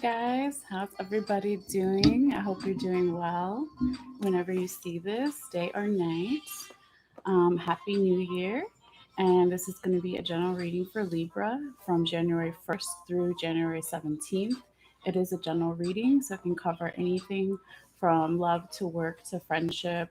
guys. How's everybody doing? I hope you're doing well whenever you see this, day or night. Happy New Year. And this is going to be a general reading for Libra from January 1st through January 17th. It is a general reading, so it can cover anything from love to work to friendship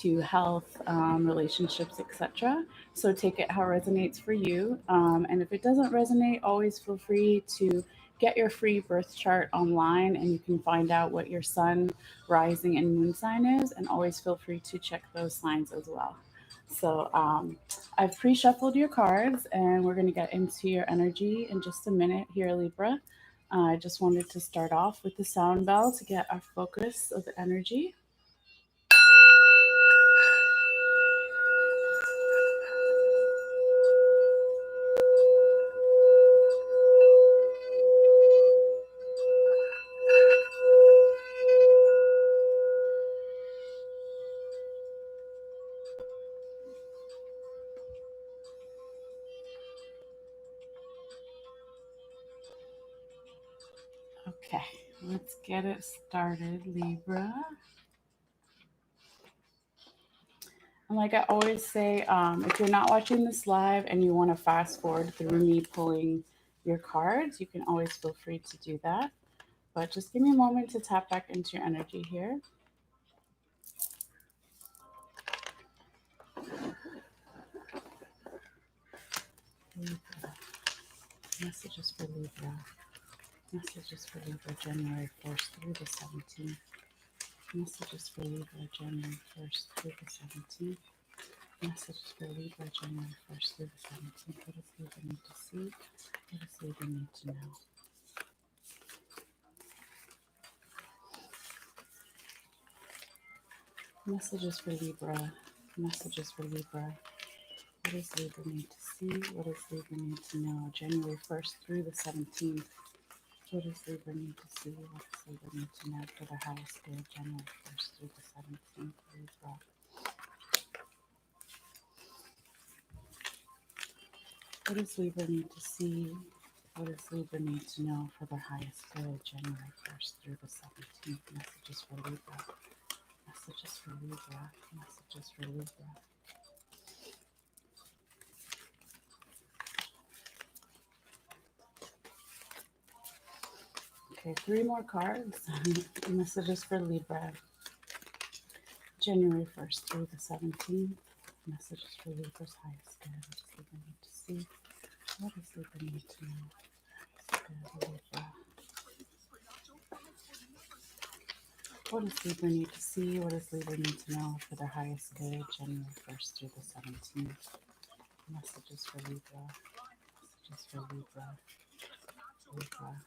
to health, relationships, etc. So take it how it resonates for you. And if it doesn't resonate, always feel free to get your free birth chart online and you can find out what your sun, rising, and moon sign is. And always feel free to check those signs as well. So I've pre shuffled your cards and we're going to get into your energy in just a minute here, Libra. I just wanted to start off with the sound bell to get our focus of the energy. Okay, let's get it started, Libra. And like I always say, if you're not watching this live and you want to fast forward through me pulling your cards, you can always feel free to do that. But just give me a moment to tap back into your energy here. Libra. Messages for Libra. Messages for Libra, January 1st through the 17th. Messages for Libra, January 1st through the 17th. Messages for Libra, January 1st through the 17th. What does Libra need to see? What does Libra need to know? Messages for Libra. Messages for Libra. What does Libra need to see? What does Libra need to know? January 1st through the 17th. What does Libra need to see? What does Libra need to know for the highest good? January 1st through the 17th. Libra. What does Libra need to see? What does Libra need to know for the highest good? January 1st through the 17th. Messages for Libra. Messages for Libra. Messages for Libra. Okay, 3 more cards. Messages for Libra. January 1st through the 17th. Messages for Libra's highest good. What does Libra need to see? What does Libra need to know? Good, Libra. What does Libra need to see? What does Libra need to know for the highest good? January 1st through the 17th. Messages for Libra. Messages for Libra. Libra.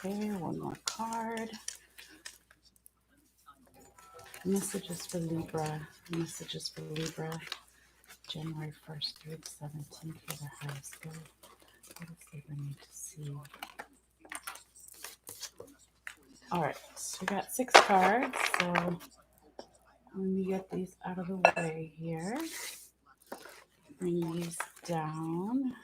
Okay, 1 more card. Messages for Libra. Messages for Libra. January 1st through the 17th for the highest good. What does Libra need to see? All right, so we got 6 cards. So let me get these out of the way here. Bring these down.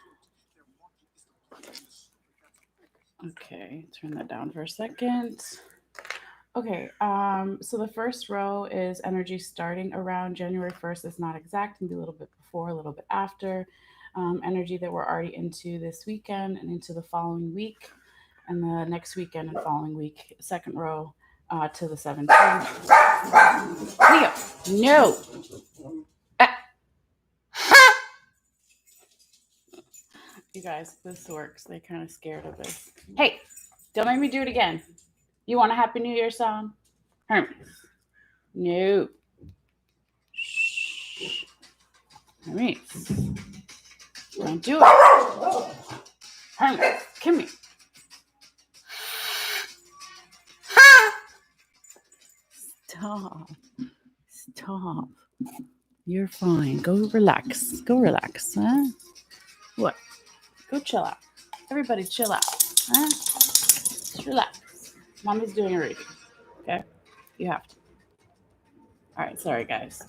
Okay, turn that down for a second. Okay, so the first row is energy starting around January 1st. It's not exact, maybe a little bit before, a little bit after. Energy that we're already into this weekend and into the following week, and the next weekend and following week, second row to the 17th. Leo, no. You guys, this works. They're kind of scared of this. Hey, don't make me do it again. You want a Happy New Year song? Hermes. No. Shh. Hermes. Don't do it. Hermes, come here. Stop. Stop. You're fine. Go relax. Go relax. Huh? What? Go chill out. Everybody chill out. Huh? Just relax. Mommy's doing a reading. Okay? You have to. All right. Sorry, guys.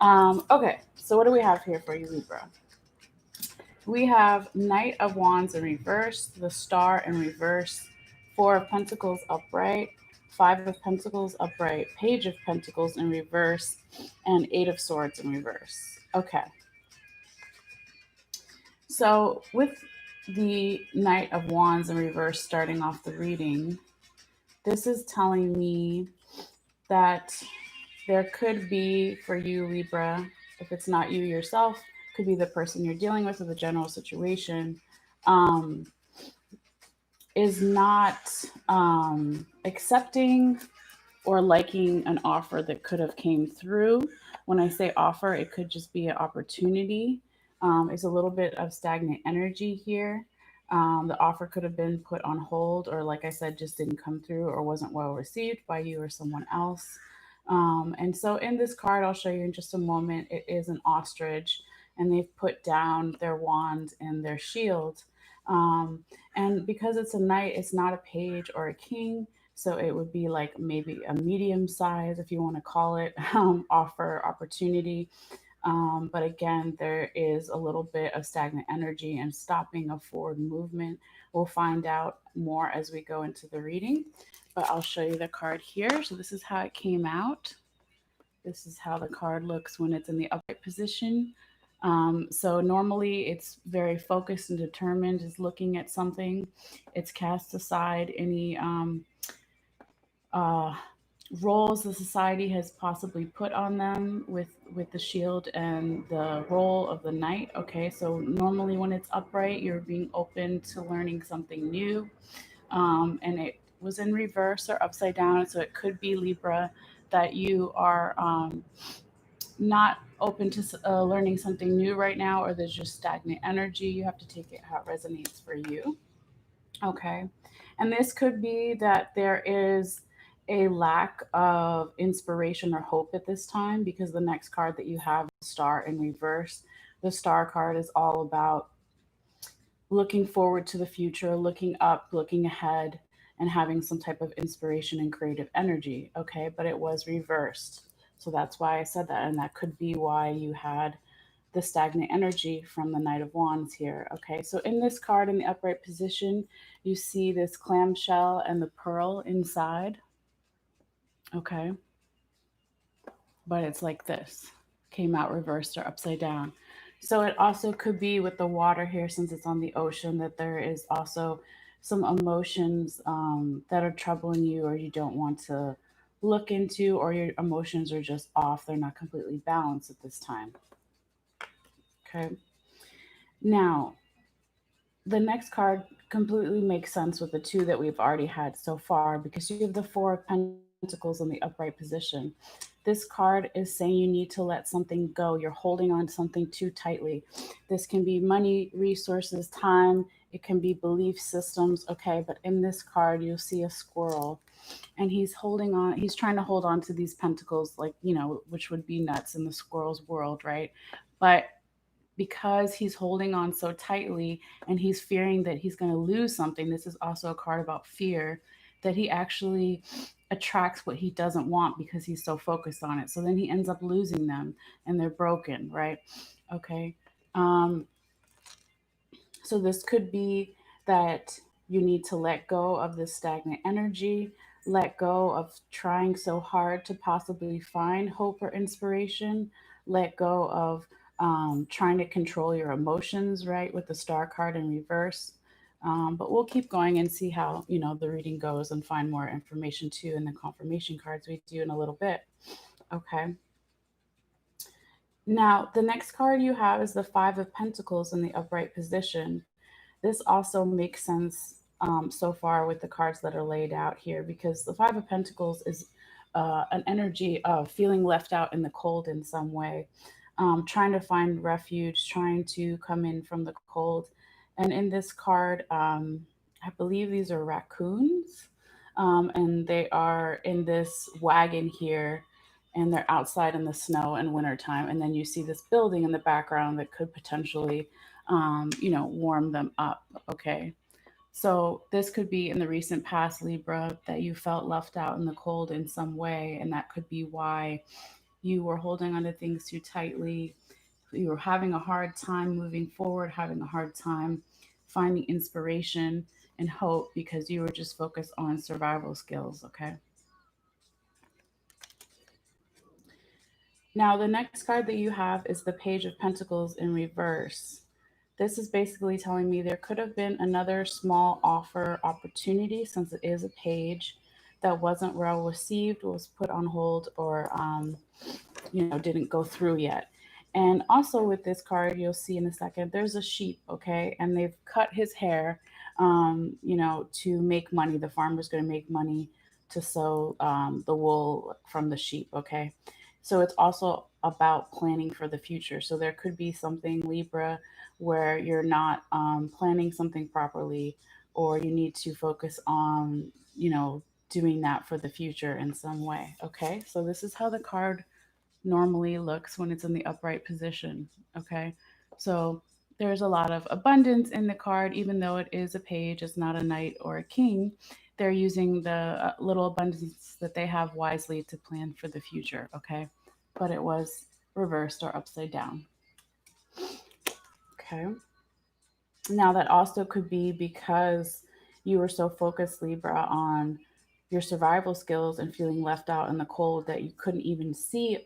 Okay. So what do we have here for you, Libra? We have Knight of Wands in reverse, the Star in reverse, Four of Pentacles upright, Five of Pentacles upright, Page of Pentacles in reverse, and Eight of Swords in reverse. Okay, so with the Knight of Wands in reverse starting off the reading, this is telling me that there could be for you, Libra, if it's not you yourself, could be the person you're dealing with or the general situation, um, is not accepting or liking an offer that could have came through. When I say offer, it could just be an opportunity. It's a little bit of stagnant energy here. The offer could have been put on hold, or like I said, just didn't come through or wasn't well received by you or someone else. And so in this card, I'll show you in just a moment, it is an ostrich, and they've put down their wand and their shield. Um, and because it's a knight, it's not a page or a king. So it would be like maybe a medium size, if you want to call it, offer opportunity. But again, there is a little bit of stagnant energy and stopping of forward movement. We'll find out more as we go into the reading, but I'll show you the card here. So this is how it came out. This is how the card looks when it's in the upright position. So normally it's very focused and determined, is looking at something. It's cast aside any uh, roles the society has possibly put on them with the shield and the role of the knight. Okay, so normally when it's upright, you're being open to learning something new, and it was in reverse or upside down, so it could be Libra that you are not open to learning something new right now, or there's just stagnant energy. You have to take it how it resonates for you. Okay. And this could be that there is a lack of inspiration or hope at this time, because the next card that you have, Star in reverse, the Star card is all about looking forward to the future, looking up, looking ahead, and having some type of inspiration and creative energy. Okay. But it was reversed. So that's why I said that. And that could be why you had the stagnant energy from the Knight of Wands here. Okay, so in this card in the upright position, you see this clamshell and the pearl inside. Okay, but it's like this, came out reversed or upside down. So it also could be with the water here, since it's on the ocean, that there is also some emotions that are troubling you, or you don't want to look into, or your emotions are just off. They're not completely balanced at this time. Okay. Now, the next card completely makes sense with the two that we've already had so far, because you have the Four of Pentacles in the upright position. This card is saying you need to let something go. You're holding on to something too tightly. This can be money, resources, time. It can be belief systems. Okay, but in this card, you'll see a squirrel, and he's holding on. He's trying to hold on to these pentacles, like, which would be nuts in the squirrel's world, right? But because he's holding on so tightly and he's fearing that he's going to lose something, this is also a card about fear, that he actually attracts what he doesn't want because he's so focused on it. So then he ends up losing them and they're broken, right? Okay. Um, so this could be that you need to let go of this stagnant energy, let go of trying so hard to possibly find hope or inspiration, let go of trying to control your emotions, right, with the Star card in reverse. But we'll keep going and see how, the reading goes, and find more information too in the confirmation cards we do in a little bit. Okay. Now, the next card you have is the Five of Pentacles in the upright position. This also makes sense so far with the cards that are laid out here, because the Five of Pentacles is an energy of feeling left out in the cold in some way, trying to find refuge, trying to come in from the cold. And in this card, I believe these are raccoons, and they are in this wagon here, and they're outside in the snow in wintertime. And then you see this building in the background that could potentially warm them up. Okay. So this could be in the recent past, Libra, that you felt left out in the cold in some way. And that could be why you were holding onto things too tightly, you were having a hard time moving forward, having a hard time finding inspiration and hope because you were just focused on survival skills. Okay. Now, the next card that you have is the Page of Pentacles in reverse. This is basically telling me there could have been another small offer opportunity, since it is a page that wasn't well received, was put on hold, or didn't go through yet. And also with this card, you'll see in a second, there's a sheep, okay, and they've cut his hair, to make money. The farmer's going to make money to sew the wool from the sheep, okay. So it's also about planning for the future. So there could be something, Libra, where you're not planning something properly, or you need to focus on, doing that for the future in some way. Okay, so this is how the card normally looks when it's in the upright position. Okay, so there's a lot of abundance in the card, even though it is a page, it's not a knight or a king. They're using the little abundance that they have wisely to plan for the future. Okay, but it was reversed or upside down. Okay, now that also could be because you were so focused, Libra, on your survival skills and feeling left out in the cold that you couldn't even see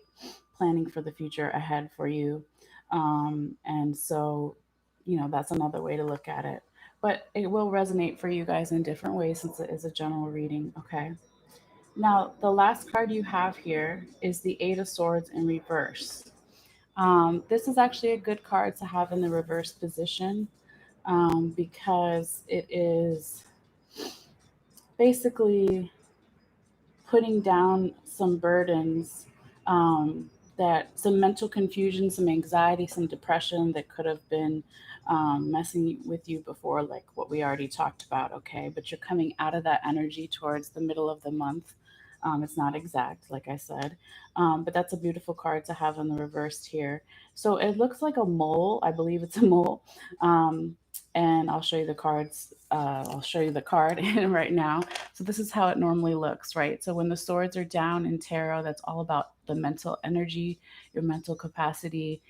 planning for the future ahead for you. And so, that's another way to look at it. But it will resonate for you guys in different ways since it is a general reading. Okay. Now, the last card you have here is the Eight of Swords in reverse. This is actually a good card to have in the reverse position, because it is basically putting down some burdens, um, that some mental confusion, some anxiety, some depression that could have been messing with you before, like what we already talked about. Okay, but you're coming out of that energy towards the middle of the month. It's not exact, like I said, but that's a beautiful card to have in the reversed here. So it looks like a mole. I believe it's a mole. Um, and I'll show you the cards. I'll show you the card right now. So this is how it normally looks, right? So when the swords are down in tarot, that's all about the mental energy, your mental capacity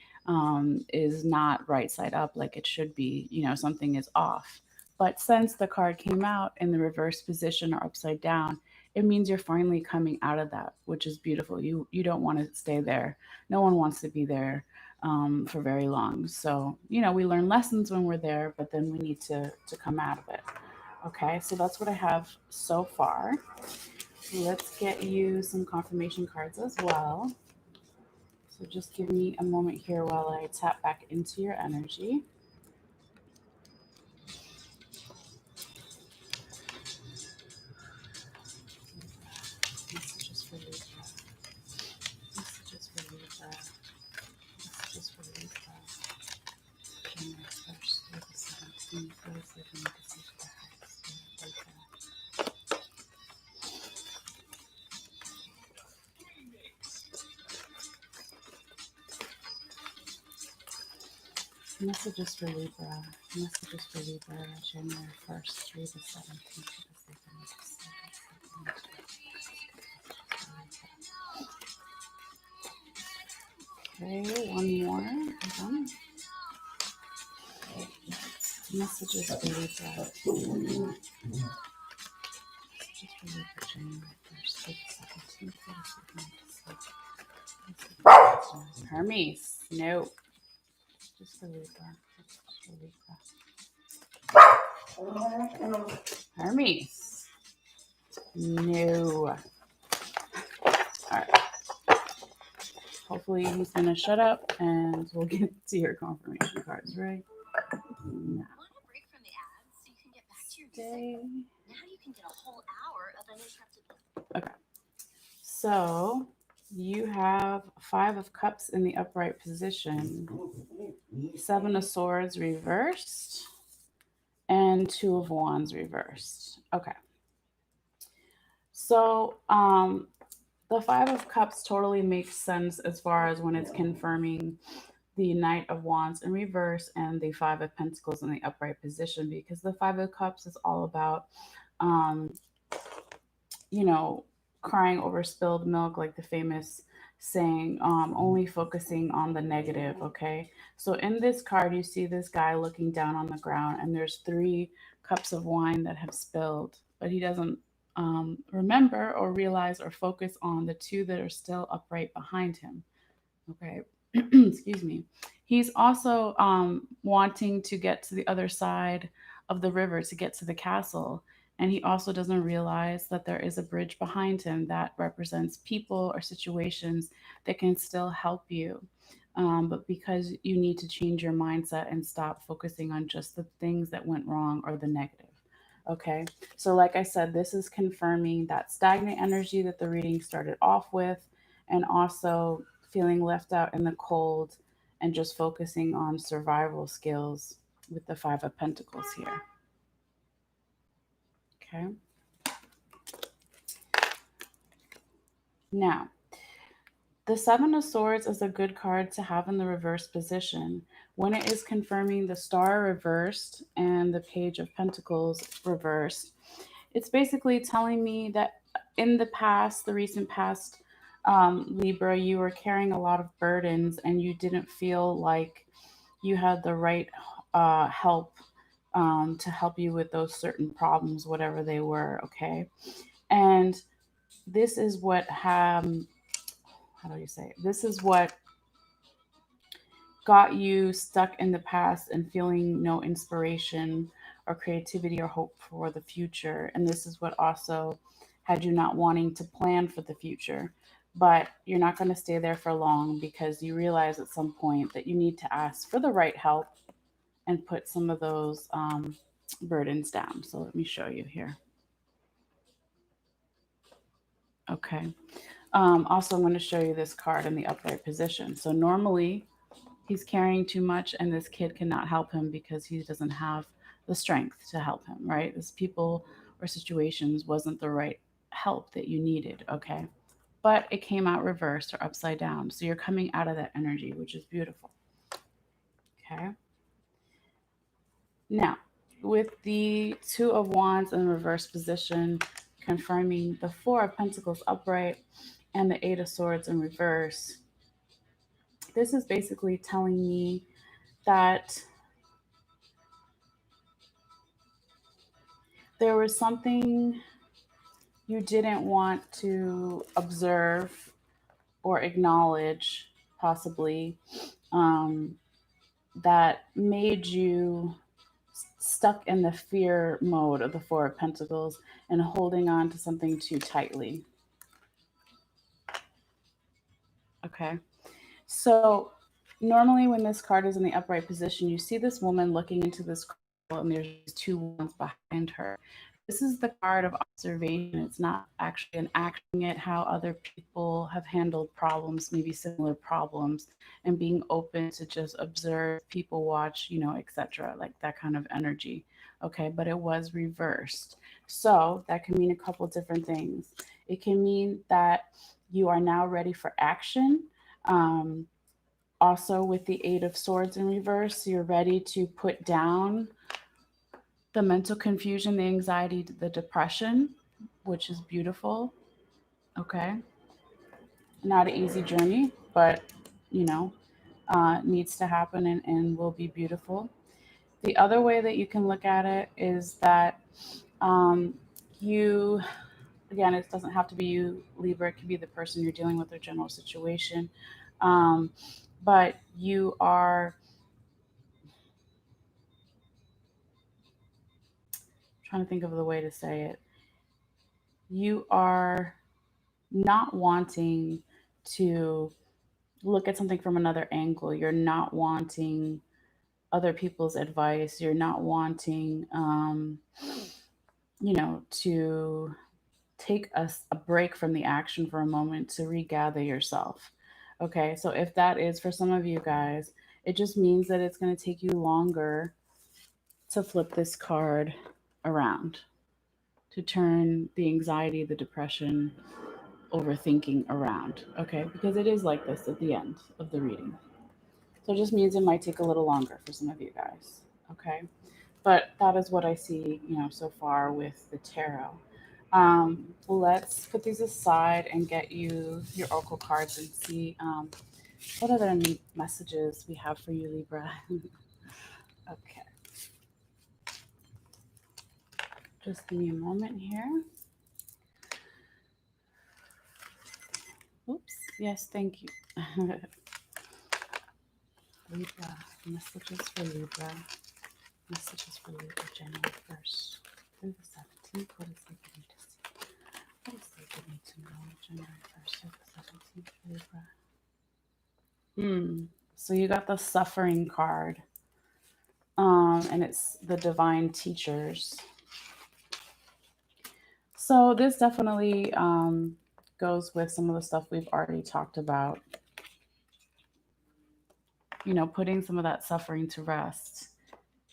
is not right side up like it should be. Something is off. But since the card came out in the reverse position or upside down, it means you're finally coming out of that, which is beautiful. You don't want to stay there. No one wants to be there for very long. So we learn lessons when we're there, but then we need to come out of it. Okay, so that's what I have so far. Let's get you some confirmation cards as well. So just give me a moment here while I tap back into your energy. Messages for Libra. Messages for Libra. Messages for Libra. January 1st through the 17th. What is living message for Libra? Messages for Libra. Messages for Libra. January 1st through the 17th. Okay, one more. Hold on. Messages for Libra. Messages for Libra. January 1st through the 17th. Hermes. No. Just for Libra. Just for Libra. Hermes. No. Alright. Hopefully he's gonna shut up and we'll get to your confirmation cards, right? No. Stay. Okay. So you have Five of Cups in the upright position, Seven of Swords reversed, and Two of Wands reversed. Okay. So the Five of Cups totally makes sense as far as when it's confirming the Knight of Wands in reverse and the Five of Pentacles in the upright position, because the Five of Cups is all about, um, crying over spilled milk, like the famous saying only focusing on the negative. Okay, so in this card, you see this guy looking down on the ground, and there's 3 cups of wine that have spilled, but he doesn't remember or realize or focus on the 2 that are still upright behind him. Okay. Excuse me. He's also wanting to get to the other side of the river to get to the castle. And he also doesn't realize that there is a bridge behind him that represents people or situations that can still help you. But because you need to change your mindset and stop focusing on just the things that went wrong or the negative. Okay. So, like I said, this is confirming that stagnant energy that the reading started off with, and also feeling left out in the cold and just focusing on survival skills with the 5 of Pentacles here. Okay. Now, the 7 of Swords is a good card to have in the reverse position. When it is confirming the Star reversed and the Page of Pentacles reversed, it's basically telling me that in the past, the recent past, Libra, you were carrying a lot of burdens and you didn't feel like you had the right help to help you with those certain problems, whatever they were. Okay. And this is what, how do you say it? This is what got you stuck in the past and feeling no inspiration or creativity or hope for the future. And this is what also had you not wanting to plan for the future. But you're not going to stay there for long because you realize at some point that you need to ask for the right help and put some of those burdens down. So let me show you here. Okay. Also, I'm going to show you this card in the upright position. So normally he's carrying too much and this kid cannot help him because he doesn't have the strength to help him, right? This people or situations wasn't the right help that you needed, okay? But it came out reversed or upside down. So you're coming out of that energy, which is beautiful. Okay. Now, with the 2 of Wands in reverse position, confirming the 4 of Pentacles upright and the 8 of Swords in reverse, this is basically telling me that there was something you didn't want to observe or acknowledge, possibly, um, that made you stuck in the fear mode of the 4 of Pentacles and holding on to something too tightly. Okay. So normally when this card is in the upright position, you see this woman looking into this crystal and there's these 2 wands behind her. This is the card of observation. It's not actually an acting it how other people have handled problems, maybe similar problems, and being open to just observe, people watch, etc. Like that kind of energy. Okay, but it was reversed. So that can mean a couple different things. It can mean that you are now ready for action. Um, Also, with the 8 of Swords in reverse, you're ready to put down the mental confusion, the anxiety, the depression, which is beautiful. Okay. Not an easy journey, but, you know, needs to happen and will be beautiful. The other way that you can look at it is that um, you, again, it doesn't have to be you, Libra, it could be the person you're dealing with, their general situation. Um, but you are trying to think of the way to say it. You are not wanting to look at something from another angle. You're not wanting other people's advice. You're not wanting, to take a break from the action for a moment to regather yourself. Okay, so if that is for some of you guys, it just means that it's going to take you longer to flip this card around, to turn the anxiety, the depression, overthinking around. Okay, because it is like this at the end of the reading. So it just means it might take a little longer for some of you guys. Okay, but that is what I see, so far with the tarot. Let's put these aside and get you your oracle cards and see what other messages we have for you, Libra. Okay, just give me a moment here. Oops. Yes, thank you. Libra, messages for Libra. Messages for Libra, January 1st through the 17th. What is Libra need to see? What is Libra need to know? January 1st through the 17th, Libra. So you got the suffering card. And it's the divine teachers. So this definitely goes with some of the stuff we've already talked about. You know, putting some of that suffering to rest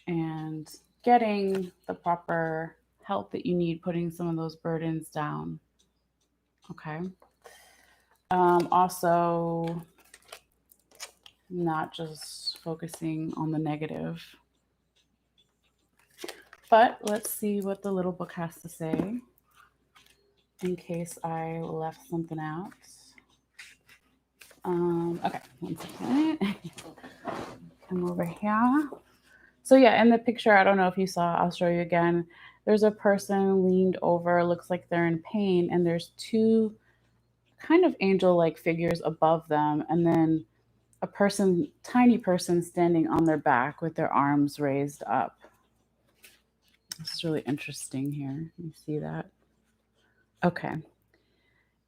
and getting the proper help that you need, putting some of those burdens down. Okay. Also, not just focusing on the negative. But let's see what the little book has to say in case I left something out. Okay, one second. Come over here. So yeah, in the picture, I don't know if you saw, I'll show you again. There's a person leaned over, looks like they're in pain, and there's two kind of angel-like figures above them, and then a person, tiny person standing on their back with their arms raised up. This is really interesting here. You see that? Okay.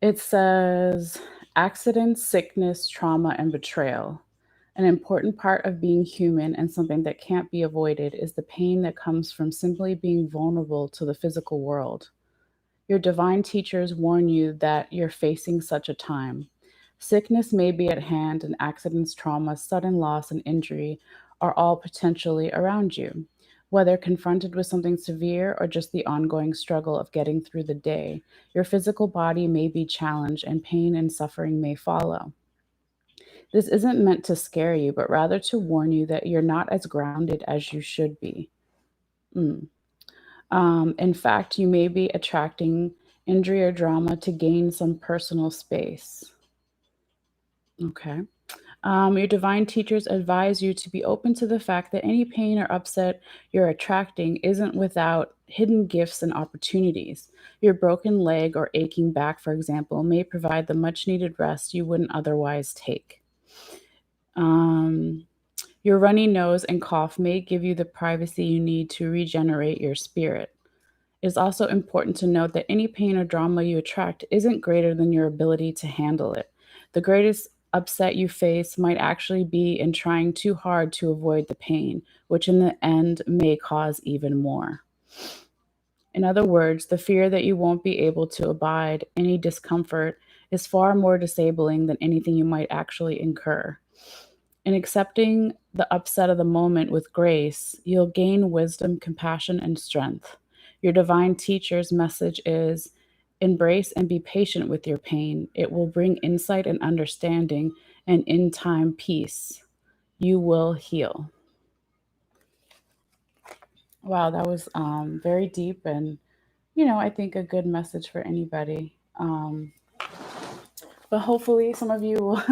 It says accident, sickness, trauma, and betrayal. An important part of being human and something that can't be avoided is the pain that comes from simply being vulnerable to the physical world. Your divine teachers warn you that you're facing such a time. Sickness may be at hand, and accidents, trauma, sudden loss, and injury are all potentially around you. Whether confronted with something severe or just the ongoing struggle of getting through the day, your physical body may be challenged and pain and suffering may follow. This isn't meant to scare you, but rather to warn you that you're not as grounded as you should be. Mm. In fact, you may be attracting injury or drama to gain some personal space. Okay. Your divine teachers advise you to be open to the fact that any pain or upset you're attracting isn't without hidden gifts and opportunities. Your broken leg or aching back, for example, may provide the much needed rest you wouldn't otherwise take. Um, your runny nose and cough may give you the privacy you need to regenerate your spirit. It is also important to note that any pain or drama you attract isn't greater than your ability to handle it. The greatest upset you face might actually be in trying too hard to avoid the pain, which in the end may cause even more. In other words, the fear that you won't be able to abide any discomfort is far more disabling than anything you might actually incur. In accepting the upset of the moment with grace, you'll gain wisdom, compassion, and strength. Your divine teacher's message is embrace and be patient with your pain. It will bring insight and understanding, and in time, peace. You will heal. Wow, that was very deep and, I think a good message for anybody. But hopefully, some of you will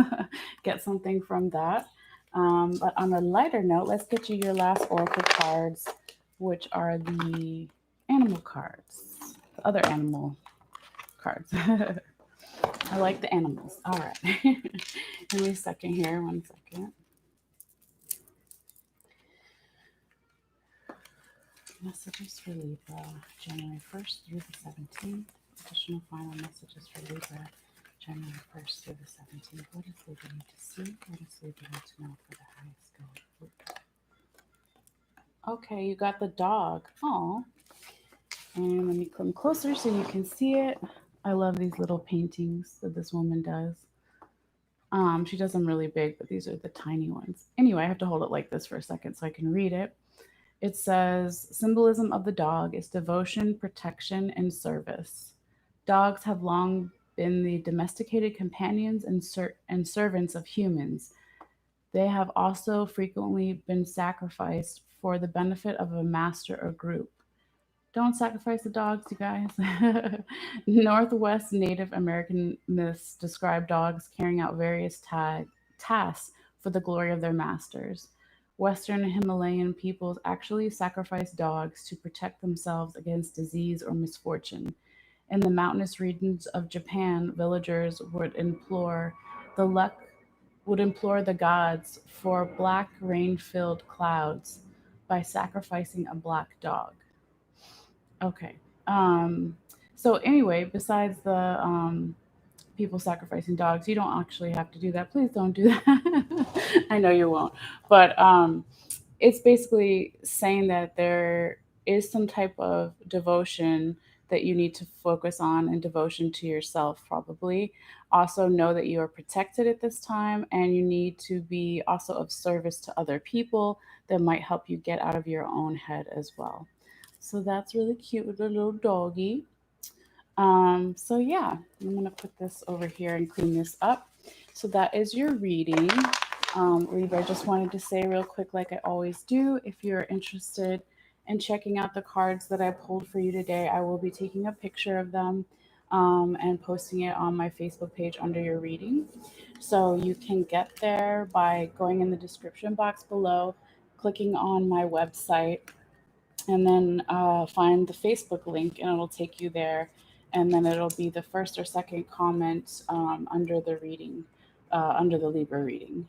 get something from that. But on a lighter note, let's get you your last oracle cards, which are the animal cards, the other animal cards. I like the animals. All right. Give me a second here. One second. Messages for Libra, January 1st through the 17th. Additional final messages for Libra, January 1st through the 17th. What does Libra need to see? What does Libra need to know for the highest good? Okay, you got the dog. Oh, and let me come closer so you can see it. I love these little paintings that this woman does. She does them really big, but these are the tiny ones. Anyway, I have to hold it like this for a second so I can read it. It says, symbolism of the dog is devotion, protection, and service. Dogs have long been the domesticated companions and servants of humans. They have also frequently been sacrificed for the benefit of a master or group. Don't sacrifice the dogs, you guys. Northwest Native American myths describe dogs carrying out various tasks for the glory of their masters. Western Himalayan peoples actually sacrifice dogs to protect themselves against disease or misfortune. In the mountainous regions of Japan, villagers the luck would implore the gods for black rain-filled clouds by sacrificing a black dog. Okay. Um, so anyway, besides the people sacrificing dogs, you don't actually have to do that. Please don't do that. I know you won't. But it's basically saying that there is some type of devotion that you need to focus on and devotion to yourself, probably. Also, know that you are protected at this time and you need to be also of service to other people that might help you get out of your own head as well. So that's really cute with a little doggy. So yeah, I'm gonna put this over here and clean this up. So that is your reading. Libra, I just wanted to say real quick, like I always do, if you're interested in checking out the cards that I pulled for you today, I will be taking a picture of them and posting it on my Facebook page under your reading. So you can get there by going in the description box below, clicking on my website, and then find the Facebook link, and it'll take you there. And then it'll be the first or second comment under the reading, under the Libra reading.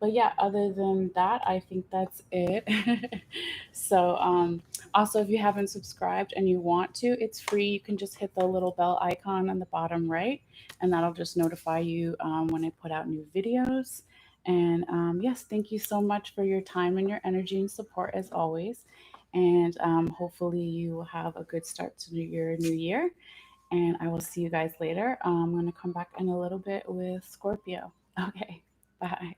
But yeah, other than that, I think that's it. So, also, if you haven't subscribed and you want to, it's free. You can just hit the little bell icon on the bottom right, and that'll just notify you when I put out new videos. And yes, thank you so much for your time and your energy and support as always. And hopefully, you will have a good start to your new year. And I will see you guys later. I'm going to come back in a little bit with Scorpio. Okay, bye.